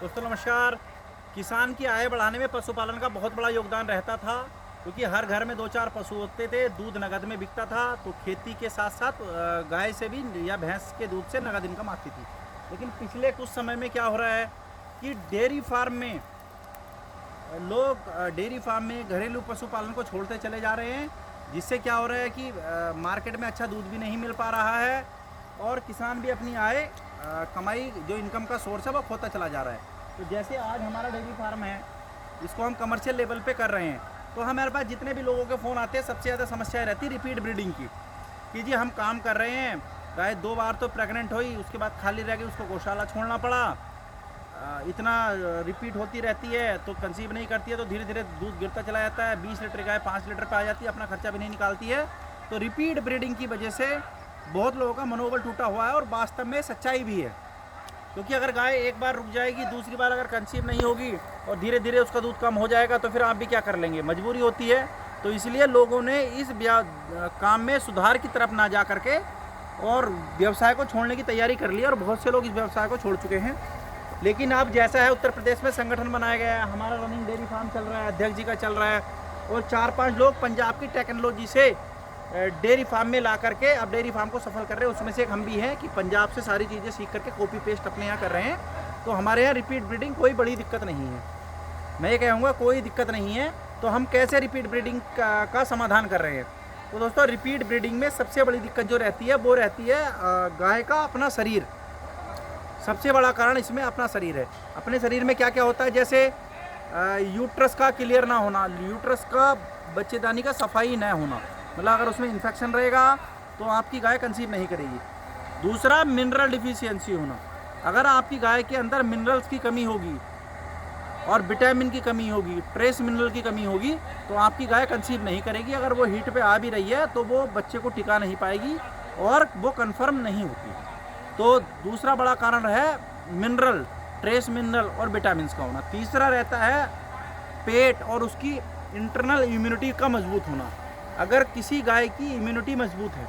दोस्तों नमस्कार। किसान की आय बढ़ाने में पशुपालन का बहुत बड़ा योगदान रहता था, क्योंकि हर घर में 2-4 पशु होते थे। दूध नगद में बिकता था, तो खेती के साथ साथ गाय से भी या भैंस के दूध से नगद इनकम आती थी। लेकिन पिछले कुछ समय में क्या हो रहा है कि डेयरी फार्म में लोग डेयरी फार्म में घरेलू पशुपालन को छोड़ते चले जा रहे हैं, जिससे क्या हो रहा है कि मार्केट में अच्छा दूध भी नहीं मिल पा रहा है और किसान भी अपनी आय कमाई जो इनकम का सोर्स है वो खोता चला जा रहा है। तो जैसे आज हमारा डेयरी फार्म है, इसको हम कमर्शियल लेवल पे कर रहे हैं, तो हमारे पास जितने भी लोगों के फ़ोन आते हैं सबसे ज़्यादा समस्या रहती है रिपीट ब्रीडिंग की, कि जी हम काम कर रहे हैं, गाय 2 बार तो प्रेग्नेंट हुई, उसके बाद खाली रह गई, उसको गौशाला छोड़ना पड़ा, इतना रिपीट होती रहती है तो कंसीव नहीं करती है, तो धीरे धीरे दूध गिरता चला जाता है। 20 लीटर गाय 5 लीटर पे आ जाती है, अपना खर्चा भी नहीं निकालती है। तो रिपीट ब्रीडिंग की वजह से बहुत लोगों का मनोबल टूटा हुआ है और वास्तव में सच्चाई भी है, क्योंकि अगर गाय एक बार रुक जाएगी, दूसरी बार अगर कंसीव नहीं होगी और धीरे धीरे उसका दूध कम हो जाएगा, तो फिर आप भी क्या कर लेंगे, मजबूरी होती है। तो इसलिए लोगों ने इस काम में सुधार की तरफ ना जा करके और व्यवसाय को छोड़ने की तैयारी कर ली, और बहुत से लोग इस व्यवसाय को छोड़ चुके हैं। लेकिन अब जैसा है उत्तर प्रदेश में संगठन बनाया गया है, हमारा रनिंग डेयरी फार्म चल रहा है, अध्यक्ष जी का चल रहा है, और 4-5 लोग पंजाब की टेक्नोलॉजी से डेयरी फार्म में ला करके अब डेयरी फार्म को सफल कर रहे हैं। उसमें से एक हम भी हैं कि पंजाब से सारी चीज़ें सीख करके कॉपी पेस्ट अपने यहाँ कर रहे हैं। तो हमारे यहाँ रिपीट ब्रीडिंग कोई बड़ी दिक्कत नहीं है, मैं ये कहूँगा कोई दिक्कत नहीं है। तो हम कैसे रिपीट ब्रीडिंग का समाधान कर रहे हैं? तो दोस्तों रिपीट ब्रीडिंग में सबसे बड़ी दिक्कत जो रहती है वो रहती है गाय का अपना शरीर। सबसे बड़ा कारण इसमें अपना शरीर है। अपने शरीर में क्या क्या होता है, जैसे यूट्रस का क्लियर ना होना, यूट्रस का बच्चेदानी का सफाई न होना, मतलब अगर उसमें इन्फेक्शन रहेगा तो आपकी गाय कंसीव नहीं करेगी। दूसरा, मिनरल डिफिशियंसी होना, अगर आपकी गाय के अंदर मिनरल्स की कमी होगी और विटामिन की कमी होगी, ट्रेस मिनरल की कमी होगी, तो आपकी गाय कंसीव नहीं करेगी। अगर वो हीट पे आ भी रही है तो वो बच्चे को टिका नहीं पाएगी और वो कन्फर्म नहीं होती। तो दूसरा बड़ा कारण है मिनरल, ट्रेस मिनरल और विटामिन का होना। तीसरा रहता है पेट और उसकी इंटरनल इम्यूनिटी का मजबूत होना। अगर किसी गाय की इम्यूनिटी मजबूत है,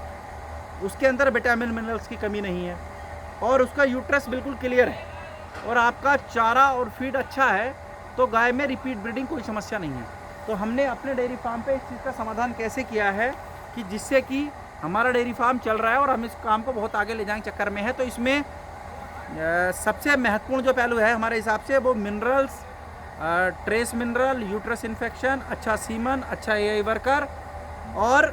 उसके अंदर विटामिन मिनरल्स की कमी नहीं है और उसका यूट्रस बिल्कुल क्लियर है और आपका चारा और फीड अच्छा है, तो गाय में रिपीट ब्रीडिंग कोई समस्या नहीं है। तो हमने अपने डेयरी फार्म पे इस चीज़ का समाधान कैसे किया है कि जिससे कि हमारा डेयरी फार्म चल रहा है और हम इस काम को बहुत आगे ले जाने के चक्कर में है। तो इसमें सबसे महत्वपूर्ण जो पहलू है हमारे हिसाब से वो minerals, trace mineral, uterus infection, अच्छा सीमन, अच्छा एआई वर्कर और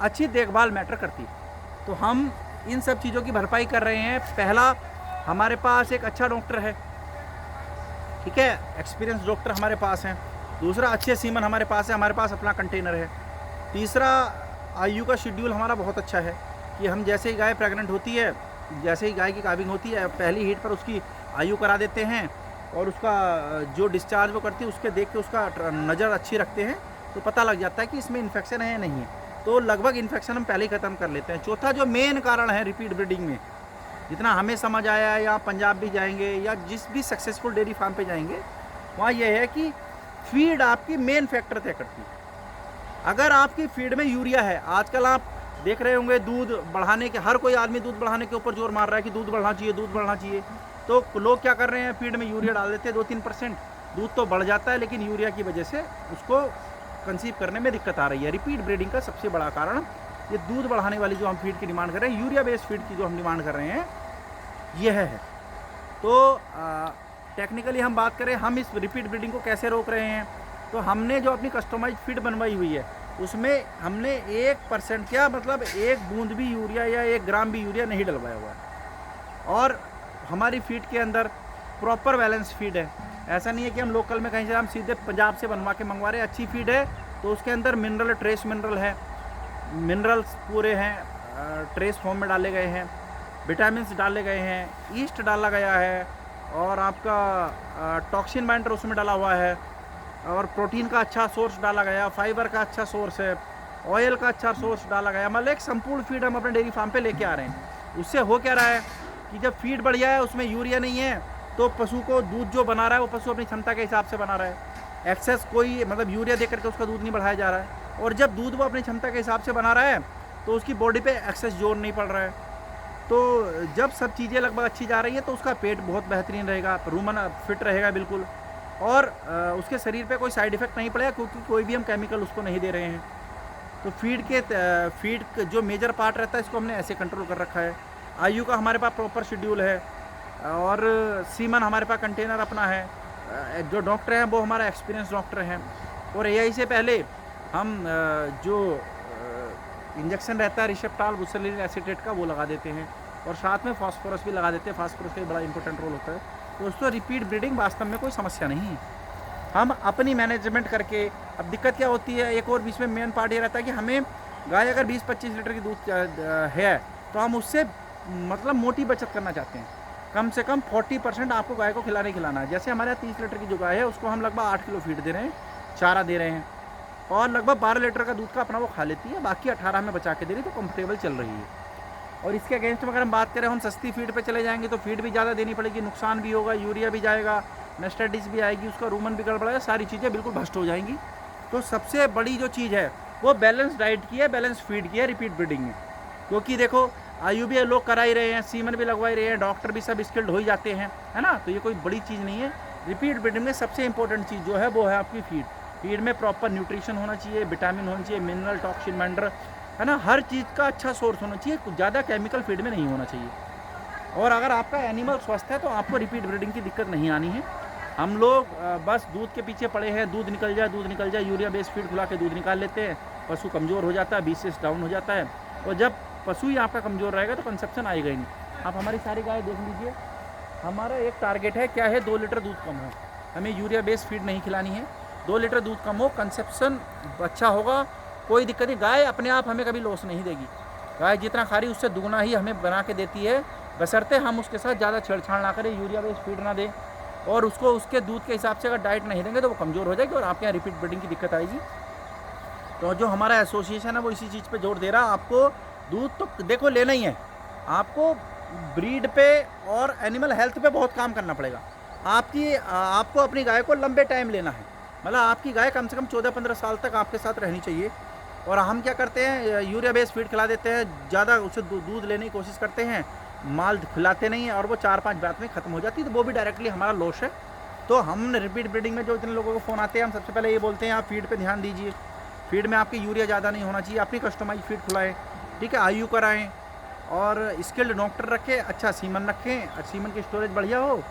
अच्छी देखभाल मैटर करती है। तो हम इन सब चीज़ों की भरपाई कर रहे हैं। पहला, हमारे पास एक अच्छा डॉक्टर है, ठीक है, एक्सपीरियंस डॉक्टर हमारे पास हैं। दूसरा, अच्छे सीमन हमारे पास है, हमारे पास अपना कंटेनर है। तीसरा, आयु का शेड्यूल हमारा बहुत अच्छा है कि हम जैसे ही गाय प्रेग्नेंट होती है, जैसे ही गाय की काविंग होती है, पहली हीट पर उसकी आयु करा देते हैं और उसका जो डिस्चार्ज वो करती है उसके देख के उसका नज़र अच्छी रखते हैं, तो पता लग जाता है कि इसमें इन्फेक्शन है या नहीं है। तो लगभग इन्फेक्शन हम पहले ही ख़त्म कर लेते हैं। चौथा जो मेन कारण है रिपीट ब्रीडिंग में, जितना हमें समझ आया है, या पंजाब भी जाएंगे या जिस भी सक्सेसफुल डेयरी फार्म पे जाएंगे, वहाँ यह है कि फीड आपकी मेन फैक्टर तय करती है। अगर आपकी फीड में यूरिया है, आजकल आप देख रहे होंगे दूध बढ़ाने के, हर कोई आदमी दूध बढ़ाने के ऊपर जोर मार रहा है कि दूध बढ़ना चाहिए, दूध बढ़ना चाहिए। तो लोग क्या कर रहे हैं, फीड में यूरिया डाल देते हैं 2-3%, दूध तो बढ़ जाता है लेकिन यूरिया की वजह से उसको कंसीव करने में दिक्कत आ रही है। रिपीट ब्रीडिंग का सबसे बड़ा कारण ये दूध बढ़ाने वाली जो हम फीड की डिमांड कर रहे हैं, यूरिया बेस्ड फीड की जो हम डिमांड कर रहे हैं, यह है। तो टेक्निकली हम बात करें, हम इस रिपीट ब्रीडिंग को कैसे रोक रहे हैं, तो हमने जो अपनी कस्टमाइज फीड बनवाई हुई है उसमें हमने 1% क्या मतलब 1 बूंद भी यूरिया या 1 ग्राम भी यूरिया नहीं डलवाया हुआ है। और हमारी फीड के अंदर प्रॉपर बैलेंस फीड है। ऐसा नहीं है कि हम लोकल में कहीं से हम सीधे पंजाब से बनवा के मंगवा रहे हैं। अच्छी फीड है तो उसके अंदर मिनरल, ट्रेस मिनरल है, मिनरल्स पूरे हैं, ट्रेस फॉर्म में डाले गए हैं, विटामिन डाले गए हैं, ईस्ट डाला गया है और आपका टॉक्सिन बाइंडर उसमें डाला हुआ है, और प्रोटीन का अच्छा सोर्स डाला गया, फाइबर का अच्छा सोर्स है, ऑयल का अच्छा सोर्स डाला गया। मतलब एक संपूर्ण फीड हम अपने डेयरी फार्म पे लेके आ रहे हैं। उससे हो क्या रहा है कि जब फीड बढ़िया है, उसमें यूरिया नहीं है, तो पशु को दूध जो बना रहा है वो पशु अपनी क्षमता के हिसाब से बना रहा है। एक्सेस कोई मतलब यूरिया दे करके उसका दूध नहीं बढ़ाया जा रहा है। और जब दूध वो अपनी क्षमता के हिसाब से बना रहा है तो उसकी बॉडी पे एक्सेस जोर नहीं पड़ रहा है। तो जब सब चीज़ें लगभग अच्छी जा रही हैं तो उसका पेट बहुत बेहतरीन रहेगा, रूमन फिट रहेगा बिल्कुल, और उसके शरीर पे कोई साइड इफ़ेक्ट नहीं पड़ेगा क्योंकि कोई भी हम केमिकल उसको नहीं दे रहे हैं। तो फीड जो मेजर पार्ट रहता है इसको हमने ऐसे कंट्रोल कर रखा है। आयु का हमारे पास प्रॉपर शेड्यूल है, और सीमन हमारे पास कंटेनर अपना है। जो डॉक्टर हैं वो हमारा एक्सपीरियंस डॉक्टर हैं, और एआई से पहले हम जो इंजेक्शन रहता है रिसेप्टाल बुसलिक एसीटेट का वो लगा देते हैं, और साथ में फास्फोरस भी लगा देते हैं। फास्फोरस का बड़ा इंपॉर्टेंट रोल होता है। तो दोस्तों रिपीट ब्रीडिंग वास्तव में कोई समस्या नहीं है, हम अपनी मैनेजमेंट करके। अब दिक्कत क्या होती है, एक और बीच में मेन पार्ट ये रहता है कि हमें गाय अगर 20-25 लीटर की दूध है तो हम उससे मतलब मोटी बचत करना चाहते हैं। कम से कम 40% आपको गाय को खिलाना है। जैसे हमारे यहाँ 30 लीटर की जो गाय है उसको हम लगभग 8 किलो फीड दे रहे हैं, चारा दे रहे हैं, और लगभग 12 लीटर का दूध का अपना वो खा लेती है, बाकी 18 में बचा के दे रही है, तो कंफर्टेबल चल रही है। और इसके अगेंस्ट में अगर हम बात करें, हम सस्ती फीड पे चले जाएंगे तो फीड भी ज़्यादा देनी पड़ेगी, नुकसान भी होगा, यूरिया भी जाएगा, मेस्टाइटिस भी आएगी, उसका रूमन भी गड़बड़ाएगा, सारी चीज़ें बिल्कुल भ्रष्ट हो जाएंगी। तो सबसे बड़ी जो चीज़ है वो बैलेंस डाइट की है, बैलेंस फीड की है रिपीट ब्रीडिंग में। क्योंकि देखो आयु भी लोग करा ही रहे हैं, सीमन भी लगवा ही रहे हैं, डॉक्टर भी सब स्किल्ड हो ही जाते हैं, है ना। तो ये कोई बड़ी चीज़ नहीं है। रिपीट ब्रीडिंग में सबसे इंपॉर्टेंट चीज़ जो है वो है आपकी फीड। फीड में प्रॉपर न्यूट्रिशन होना चाहिए, विटामिन होना चाहिए, मिनरल, टॉक्सिन, मिनरल, है ना, हर चीज़ का अच्छा सोर्स होना चाहिए। कुछ ज़्यादा केमिकल फीड में नहीं होना चाहिए। और अगर आपका एनिमल स्वस्थ है तो आपको रिपीट ब्रीडिंग की दिक्कत नहीं आनी है। हम लोग बस दूध के पीछे पड़े हैं, दूध निकल जाए, यूरिया बेस्ड फीड खुला के दूध निकाल लेते हैं, पशु कमज़ोर हो जाता है, बीसीएस डाउन हो जाता है। और जब पशु ही आपका कमज़ोर रहेगा तो कंसेप्शन आएगा ही नहीं। आप हमारी सारी गाय देख लीजिए, हमारा एक टारगेट है, क्या है, 2 लीटर दूध कम हो, हमें यूरिया बेस्ड फीड नहीं खिलानी है। 2 लीटर दूध कम हो, कंसेप्शन अच्छा होगा, कोई दिक्कत नहीं। गाय अपने आप हमें कभी लॉस नहीं देगी। गाय जितना खा रही उससे दुगना ही हमें बना के देती है, बशर्ते हम उसके साथ ज़्यादा छेड़छाड़ ना करें, यूरिया बेस्ड फीड ना दें, और उसको उसके दूध के हिसाब से अगर डाइट नहीं देंगे तो वो कमज़ोर हो जाएगी और आपके यहाँ रिपीट ब्रीडिंग की दिक्कत आएगी। तो जो हमारा एसोसिएशन है वो इसी चीज़ पे जोर दे रहा है। आपको दूध तो देखो लेना ही है, आपको ब्रीड पे और एनिमल हेल्थ पे बहुत काम करना पड़ेगा। आपको अपनी गाय को लंबे टाइम लेना है, मतलब आपकी गाय कम से कम 14-15 साल तक आपके साथ रहनी चाहिए। और हम क्या करते हैं, यूरिया बेस्ड फीड खिला देते हैं, ज़्यादा उससे दूध लेने की कोशिश करते हैं, माल खिलाते नहीं हैं, और वो 4-5 बात में ख़त्म हो जाती है, तो वो भी डायरेक्टली हमारा लॉस है। तो हम रिपीट ब्रीडिंग में जो इतने लोगों को फ़ोन आते हैं, हम सबसे पहले ये बोलते हैं आप फीड पे ध्यान दीजिए। फीड में आपकी यूरिया ज़्यादा नहीं होना चाहिए, अपनी कस्टमाइज फीड खुलाएँ, ठीक है, आयु कराएँ, और स्किल्ड डॉक्टर रखें, अच्छा सीमन रखें, सीमन की स्टोरेज बढ़िया हो,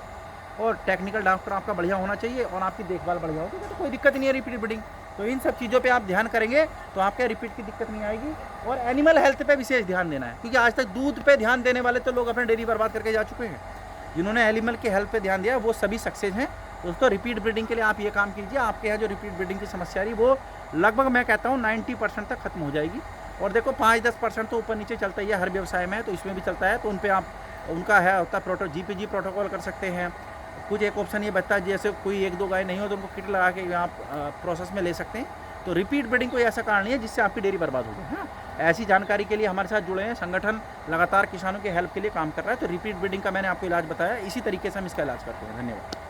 और टेक्निकल डॉक्टर आपका बढ़िया होना चाहिए, और आपकी देखभाल बढ़िया हो, तो कोई दिक्कत नहीं है रिपीट ब्रीडिंग। तो इन सब चीज़ों पे आप ध्यान करेंगे तो आपके रिपीट की दिक्कत नहीं आएगी। और एनिमल हेल्थ पे विशेष ध्यान देना है, क्योंकि आज तक दूध पे ध्यान देने वाले तो लोग अपने डेयरी बर्बाद करके जा चुके हैं। जिन्होंने एनिमल की हेल्थ पे ध्यान दिया वो सभी सक्सेस हैं। दोस्तों रिपीट ब्रीडिंग के लिए आप ये काम कीजिए, आपके यहाँ जो रिपीट ब्रीडिंग की समस्या रही वो लगभग मैं कहता हूँ 90% तक खत्म हो जाएगी। और देखो 5-10% तो ऊपर नीचे चलता ही है, हर व्यवसाय में है, तो इसमें भी चलता है। तो उन पर आप उनका है होता GPG प्रोटोकॉल कर सकते हैं। कुछ एक ऑप्शन ये बचता है, जैसे कोई 1-2 गाय नहीं हो तो उनको किट लगा के आप प्रोसेस में ले सकते हैं। तो रिपीट ब्रीडिंग कोई ऐसा कारण नहीं है जिससे आपकी डेयरी बर्बाद हो जाए। हाँ, ऐसी जानकारी के लिए हमारे साथ जुड़े हैं, संगठन लगातार किसानों के हेल्प के लिए काम कर रहा है। तो रिपीट ब्रीडिंग का मैंने आपको इलाज बताया, इसी तरीके से हम इसका इलाज करते हैं। धन्यवाद।